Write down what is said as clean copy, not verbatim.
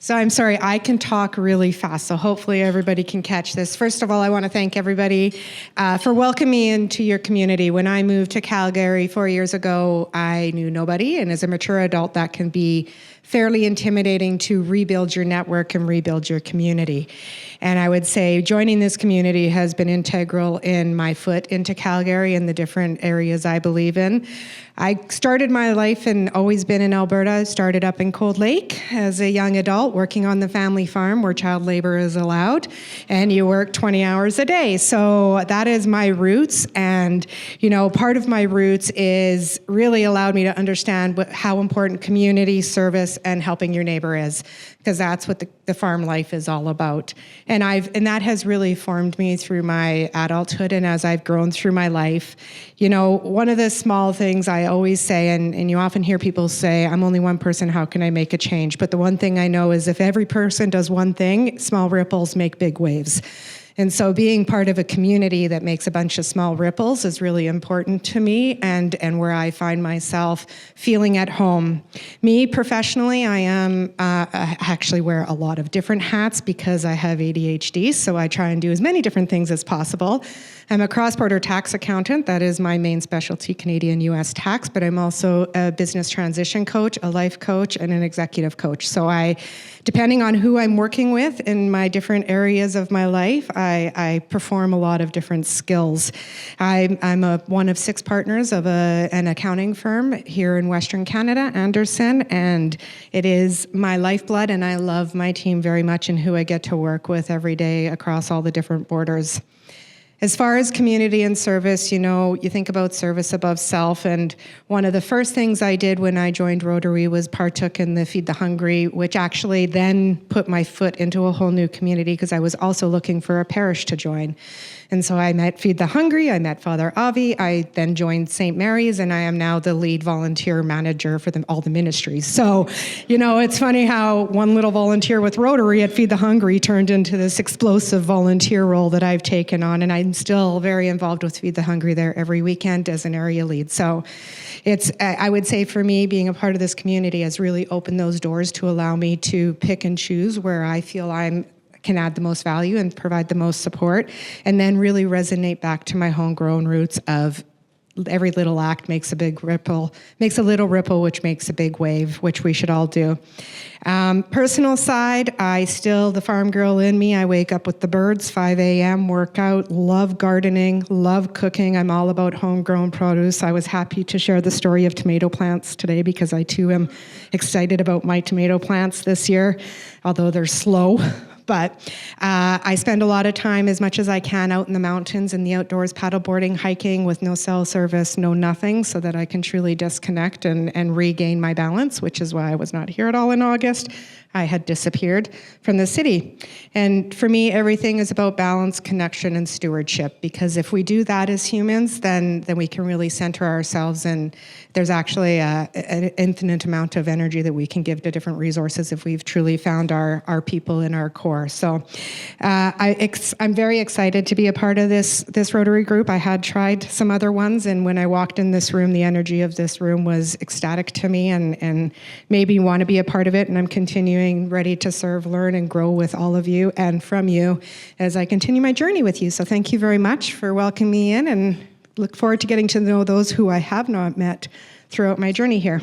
So I'm sorry, I can talk really fast, so hopefully everybody can catch this. First of all, I want to thank everybody for welcoming me into your community. When I moved to Calgary 4 years ago, I knew nobody, and as a mature adult, that can be fairly intimidating to rebuild your network and rebuild your community. And I would say joining this community has been integral in my foot into Calgary and the different areas I believe in. I started my life and always been in Alberta. Started up in Cold Lake as a young adult working on the family farm where child labor is allowed, and you work 20 hours a day. So that is my roots, and part of my roots is really allowed me to understand how important community service and helping your neighbor is, because that's what the farm life is all about. And that has really formed me through my adulthood and as I've grown through my life. One of the small things I always say, and you often hear people say, I'm only one person, how can I make a change? But the one thing I know is if every person does one thing, small ripples make big waves. And so being part of a community that makes a bunch of small ripples is really important to me, and where I find myself feeling at home. Me, professionally, I actually wear a lot of different hats because I have ADHD, so I try and do as many different things as possible. I'm a cross-border tax accountant. That is my main specialty, Canadian-US tax, but I'm also a business transition coach, a life coach, and an executive coach. So depending on who I'm working with in my different areas of my life, I perform a lot of different skills. I'm one of 6 partners of an accounting firm here in Western Canada, Anderson, and it is my lifeblood, and I love my team very much and who I get to work with every day across all the different borders. As far as community and service, you think about service above self, and one of the first things I did when I joined Rotary was partook in the Feed the Hungry, which actually then put my foot into a whole new community because I was also looking for a parish to join. And so I met Feed the Hungry, I met Father Avi, I then joined St. Mary's, and I am now the lead volunteer manager for all the ministries. So, it's funny how one little volunteer with Rotary at Feed the Hungry turned into this explosive volunteer role that I've taken on, and I'm still very involved with Feed the Hungry there every weekend as an area lead. So I would say for me, being a part of this community has really opened those doors to allow me to pick and choose where I feel can add the most value and provide the most support, and then really resonate back to my homegrown roots of every little act makes a big ripple, makes a little ripple, which makes a big wave, which we should all do. Personal side, the farm girl in me, I wake up with the birds, 5 a.m., workout, love gardening, love cooking. I'm all about homegrown produce. I was happy to share the story of tomato plants today because I too am excited about my tomato plants this year, although they're slow. But I spend a lot of time, as much as I can, out in the mountains, in the outdoors, paddleboarding, hiking with no cell service, no nothing, so that I can truly disconnect and regain my balance, which is why I was not here at all in August. I had disappeared from the city. And for me, everything is about balance, connection, and stewardship, because if we do that as humans, then we can really center ourselves, and there's actually an infinite amount of energy that we can give to different resources if we've truly found our people in our core. So I'm very excited to be a part of this Rotary group. I had tried some other ones, and when I walked in this room, the energy of this room was ecstatic to me and made me want to be a part of it, and I'm continuing ready to serve, learn, and grow with all of you and from you as I continue my journey with you. So thank you very much for welcoming me in, and look forward to getting to know those who I have not met throughout my journey here.